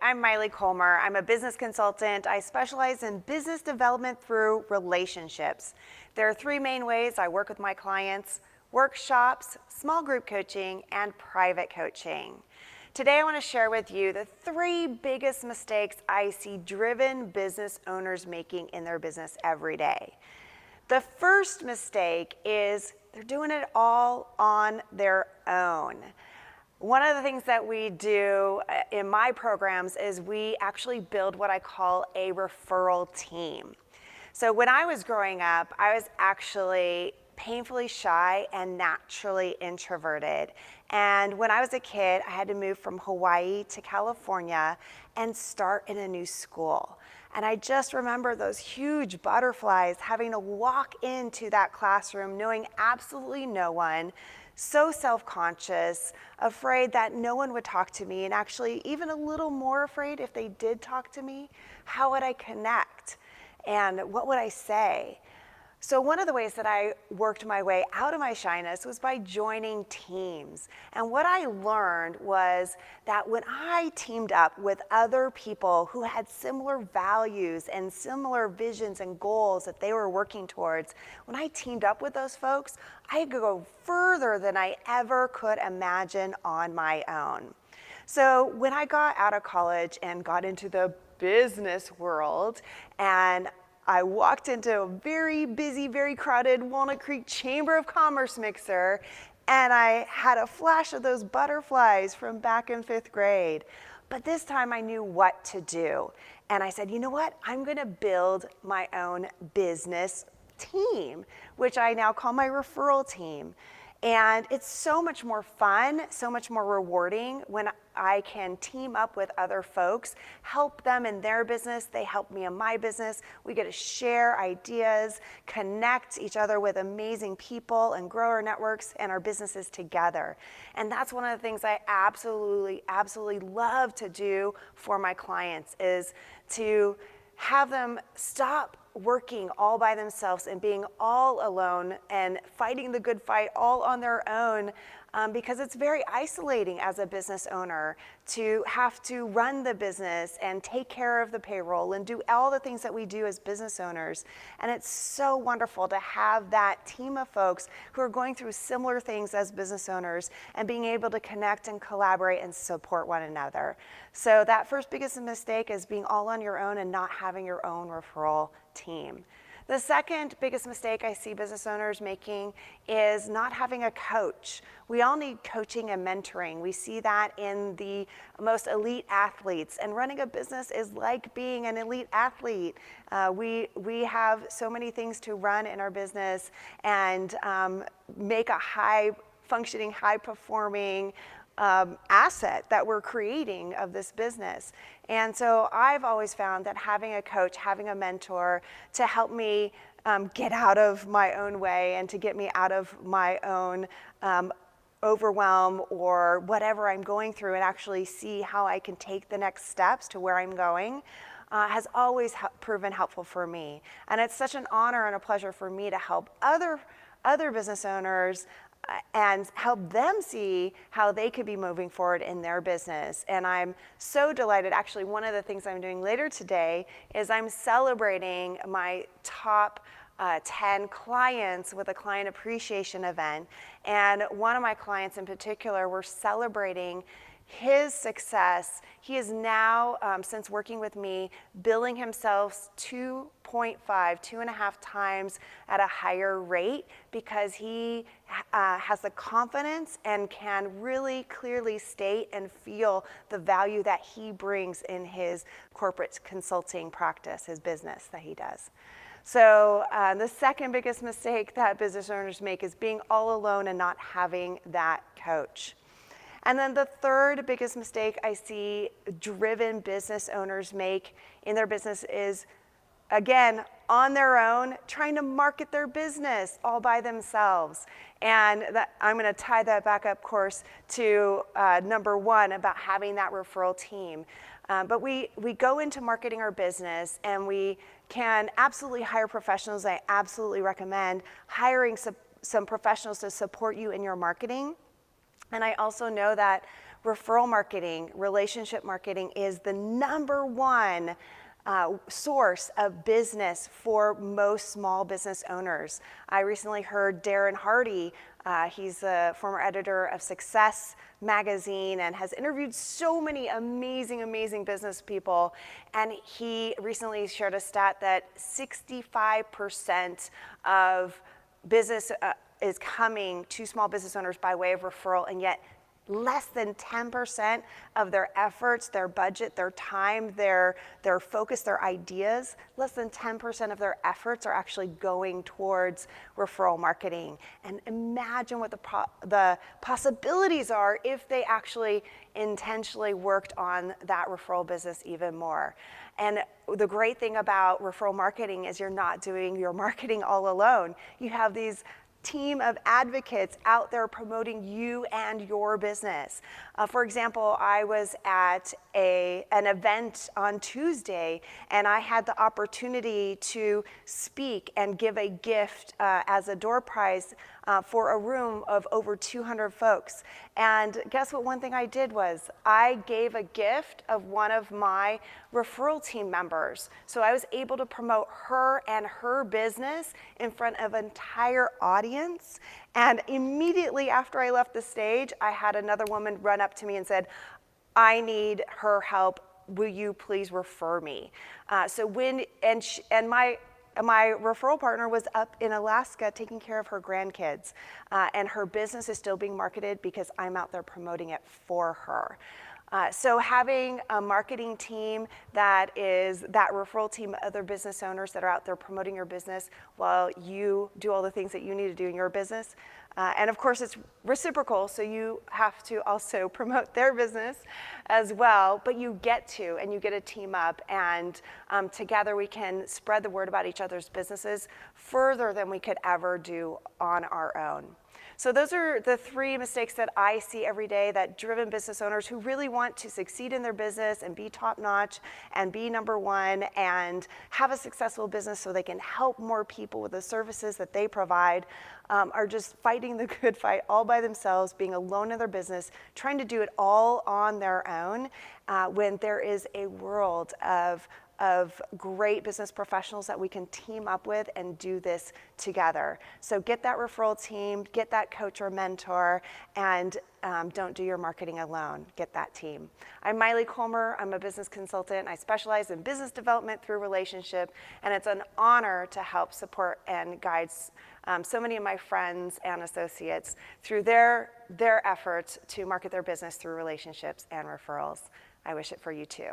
I'm Maile Collmer. I'm a business consultant. I specialize in business development through relationships. There are three main ways I work with my clients: workshops, small group coaching, and private coaching. Today I want to share with you the three biggest mistakes I see driven business owners making in their business every day. The first mistake is they're doing it all on their own. One of the things that we do in my programs is we actually build what I call a referral team. So when I was growing up, I was actually painfully shy and naturally introverted. And when I was a kid, I had to move from Hawaii to California and start in a new school. And I just remember those huge butterflies, having to walk into that classroom knowing absolutely no one, so self-conscious, afraid that no one would talk to me, and actually even a little more afraid if they did talk to me, how would I connect? And what would I say? So one of the ways that I worked my way out of my shyness was by joining teams. And what I learned was that when I teamed up with other people who had similar values and similar visions and goals that they were working towards, when I teamed up with those folks, I could go further than I ever could imagine on my own. So when I got out of college and got into the business world, and I walked into a very busy, very crowded Walnut Creek Chamber of Commerce mixer, and I had a flash of those butterflies from back in 5th grade. But this time I knew what to do. And I said, you know what? I'm gonna build my own business team, which I now call my referral team. And it's so much more fun, so much more rewarding when I can team up with other folks, help them in their business, they help me in my business. We get to share ideas, connect each other with amazing people, and grow our networks and our businesses together. And that's one of the things I absolutely love to do for my clients, is to have them stop working all by themselves and being all alone and fighting the good fight all on their own, because it's very isolating as a business owner to have to run the business and take care of the payroll and do all the things that we do as business owners. And it's so wonderful to have that team of folks who are going through similar things as business owners and being able to connect and collaborate and support one another. So that first biggest mistake is being all on your own and not having your own referral team. The second biggest mistake I see business owners making is not having a coach. We all need coaching and mentoring. We see that in the most elite athletes, and running a business is like being an elite athlete. We have so many things to run in our business and make a high-functioning, high-performing asset that we're creating of this business. And so I've always found that having a coach, having a mentor to help me get out of my own way and to get me out of my own overwhelm or whatever I'm going through, and actually see how I can take the next steps to where I'm going, has always proven helpful for me. And it's such an honor and a pleasure for me to help other business owners and help them see how they could be moving forward in their business. And I'm so delighted. Actually, one of the things I'm doing later today is I'm celebrating my top 10 clients with a client appreciation event. And one of my clients in particular, we're celebrating his success. He is now, since working with me, billing himself 2.5 times at a higher rate, because he has the confidence and can really clearly state and feel the value that he brings in his corporate consulting practice, his business that he does. So the second biggest mistake that business owners make is being all alone and not having that coach. And then the third biggest mistake I see driven business owners make in their business is, again, on their own, trying to market their business all by themselves. And I'm going to tie that back up, of course, to number one, about having that referral team. But we go into marketing our business, and we can absolutely hire professionals. I absolutely recommend hiring some professionals to support you in your marketing. And I also know that referral marketing, relationship marketing is the #1 source of business for most small business owners. I recently heard Darren Hardy, he's a former editor of Success magazine and has interviewed so many amazing business people, and he recently shared a stat that 65% of business is coming to small business owners by way of referral, and yet less than 10% of their efforts, their budget, their time, their focus, their ideas, less than 10% of their efforts are actually going towards referral marketing. And imagine what the possibilities are if they actually intentionally worked on that referral business even more. And the great thing about referral marketing is you're not doing your marketing all alone. You have these team of advocates out there promoting you and your business. For example, I was at an event on Tuesday, and I had the opportunity to speak and give a gift as a door prize for a room of over 200 folks. And guess what? One thing I did was I gave a gift of one of my referral team members. So I was able to promote her and her business in front of an entire audience. And immediately after I left the stage, I had another woman run up to me and said, "I need her help. Will you please refer me?" My referral partner was up in Alaska taking care of her grandkids, and her business is still being marketed because I'm out there promoting it for her. So having a marketing team that is that referral team of other business owners that are out there promoting your business while you do all the things that you need to do in your business. And of course it's reciprocal, so you have to also promote their business as well, but you get to team up, and together we can spread the word about each other's businesses further than we could ever do on our own. So those are the 3 mistakes that I see every day that driven business owners who really want to succeed in their business and be top-notch and be #1 and have a successful business so they can help more people with the services that they provide, are just fighting the good fight all by themselves, being alone in their business, trying to do it all on their own, when there is a world of great business professionals that we can team up with and do this together. So get that referral team, get that coach or mentor, and don't do your marketing alone. Get that team. I'm Maile Collmer. I'm a business consultant. I specialize in business development through relationship, and it's an honor to help support and guide so many of my friends and associates through their efforts to market their business through relationships and referrals. I wish it for you too.